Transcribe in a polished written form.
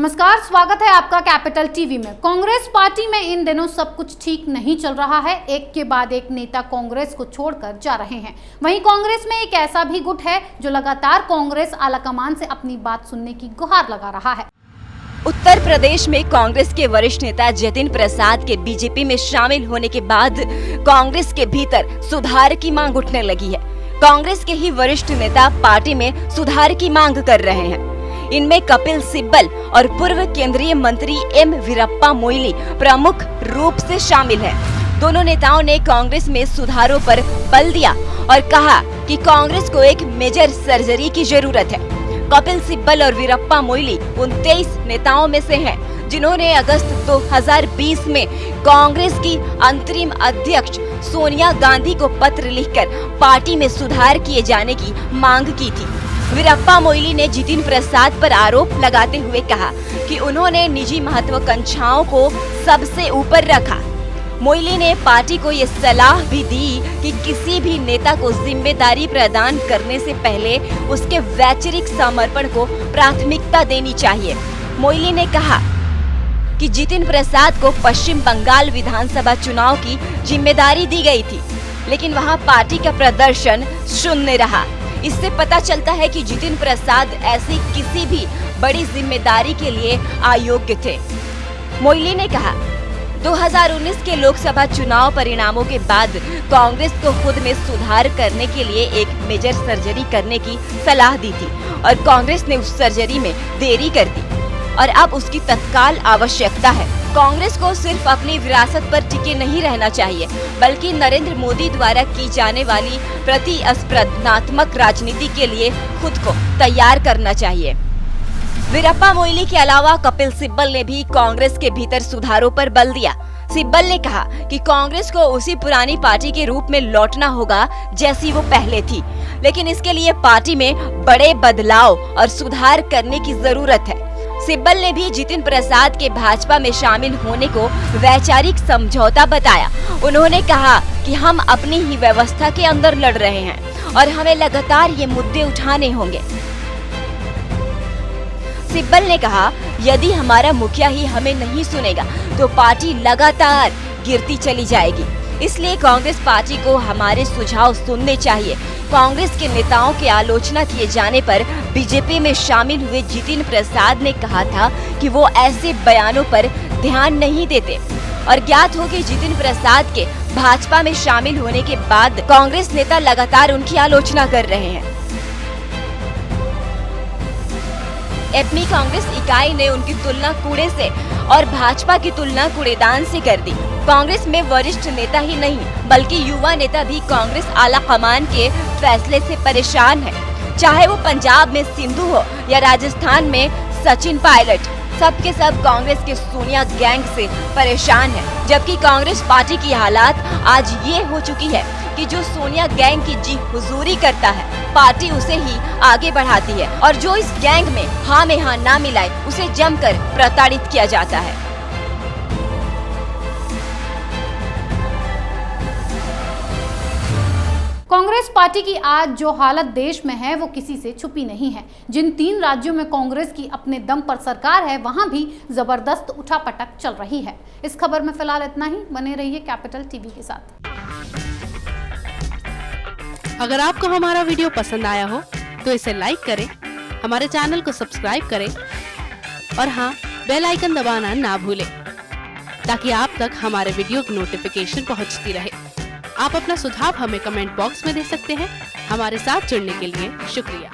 नमस्कार, स्वागत है आपका कैपिटल टीवी में। कांग्रेस पार्टी में इन दिनों सब कुछ ठीक नहीं चल रहा है। एक के बाद एक नेता कांग्रेस को छोड़कर जा रहे हैं। वहीं कांग्रेस में एक ऐसा भी गुट है जो लगातार कांग्रेस आलाकमान से अपनी बात सुनने की गुहार लगा रहा है। उत्तर प्रदेश में कांग्रेस के वरिष्ठ नेता जतिन प्रसाद के बीजेपी में शामिल होने के बाद कांग्रेस के भीतर सुधार की मांग उठने लगी है। कांग्रेस के ही वरिष्ठ नेता पार्टी में सुधार की मांग कर रहे हैं। इनमें कपिल सिब्बल और पूर्व केंद्रीय मंत्री एम वीरप्पा मोइली प्रमुख रूप से शामिल हैं। दोनों नेताओं ने कांग्रेस में सुधारों पर बल दिया और कहा कि कांग्रेस को एक मेजर सर्जरी की जरूरत है। कपिल सिब्बल और वीरप्पा मोइली उन 23 नेताओं में से हैं जिन्होंने अगस्त 2020 में कांग्रेस की अंतरिम अध्यक्ष सोनिया गांधी को पत्र लिखकर पार्टी में सुधार किए जाने की मांग की थी। वीरप्पा मोइली ने जतिन प्रसाद पर आरोप लगाते हुए कहा कि उन्होंने निजी महत्वाकांक्षाओं को सबसे ऊपर रखा। मोइली ने पार्टी को ये सलाह भी दी कि किसी भी नेता को जिम्मेदारी प्रदान करने से पहले उसके वैचारिक समर्पण को प्राथमिकता देनी चाहिए। मोइली ने कहा कि जतिन प्रसाद को पश्चिम बंगाल विधानसभा चुनाव की जिम्मेदारी दी गई थी, लेकिन वहां पार्टी का प्रदर्शन शून्य रहा। इससे पता चलता है कि जतिन प्रसाद ऐसी किसी भी बड़ी जिम्मेदारी के लिए अयोग्य थे। मोइली ने कहा 2019 के लोकसभा चुनाव परिणामों के बाद कांग्रेस को खुद में सुधार करने के लिए एक मेजर सर्जरी करने की सलाह दी थी और कांग्रेस ने उस सर्जरी में देरी कर दी और अब उसकी तत्काल आवश्यकता है। कांग्रेस को सिर्फ अपनी विरासत पर टिके नहीं रहना चाहिए, बल्कि नरेंद्र मोदी द्वारा की जाने वाली प्रतिस्पर्धात्मक राजनीति के लिए खुद को तैयार करना चाहिए। वीरप्पा मोइली के अलावा कपिल सिब्बल ने भी कांग्रेस के भीतर सुधारों पर बल दिया। सिब्बल ने कहा कि कांग्रेस को उसी पुरानी पार्टी के रूप में लौटना होगा जैसी वो पहले थी, लेकिन इसके लिए पार्टी में बड़े बदलाव और सुधार करने की जरूरत है। सिब्बल ने भी जतिन प्रसाद के भाजपा में शामिल होने को वैचारिक समझौता बताया। उन्होंने कहा कि हम अपनी ही व्यवस्था के अंदर लड़ रहे हैं और हमें लगातार ये मुद्दे उठाने होंगे। सिब्बल ने कहा, यदि हमारा मुखिया ही हमें नहीं सुनेगा तो पार्टी लगातार गिरती चली जाएगी। इसलिए कांग्रेस पार्टी को हमारे सुझाव सुनने चाहिए। कांग्रेस के नेताओं के आलोचना किए जाने पर बीजेपी में शामिल हुए जतिन प्रसाद ने कहा था कि वो ऐसे बयानों पर ध्यान नहीं देते और ज्ञात हो कि जतिन प्रसाद के भाजपा में शामिल होने के बाद कांग्रेस नेता लगातार उनकी आलोचना कर रहे हैं। एपी कांग्रेस इकाई ने उनकी तुलना कूड़े से और भाजपा की तुलना कूड़ेदान से कर दी। कांग्रेस में वरिष्ठ नेता ही नहीं बल्कि युवा नेता भी कांग्रेस आलाकमान के फैसले से परेशान है। चाहे वो पंजाब में सिंधु हो या राजस्थान में सचिन पायलट, सबके सब कांग्रेस के सोनिया गैंग से परेशान है। जबकि कांग्रेस पार्टी की हालात आज ये हो चुकी है कि जो सोनिया गैंग की जी हुजूरी करता है, पार्टी उसे ही आगे बढ़ाती है और जो इस गैंग में हाँ में हाँ ना मिलाए उसे जमकर प्रताड़ित किया जाता है। कांग्रेस पार्टी की आज जो हालत देश में है वो किसी से छुपी नहीं है। जिन 3 राज्यों में कांग्रेस की अपने दम पर सरकार है, वहां भी जबरदस्त उठापटक चल रही है। इस खबर में फिलहाल इतना ही। बने रहिए कैपिटल टीवी के साथ। अगर आपको हमारा वीडियो पसंद आया हो तो इसे लाइक करें, हमारे चैनल को सब्सक्राइब करें और हाँ, बेल आइकन दबाना ना भूलें ताकि आप तक हमारे वीडियो की नोटिफिकेशन पहुंचती रहे। आप अपना सुझाव हमें कमेंट बॉक्स में दे सकते हैं। हमारे साथ जुड़ने के लिए शुक्रिया।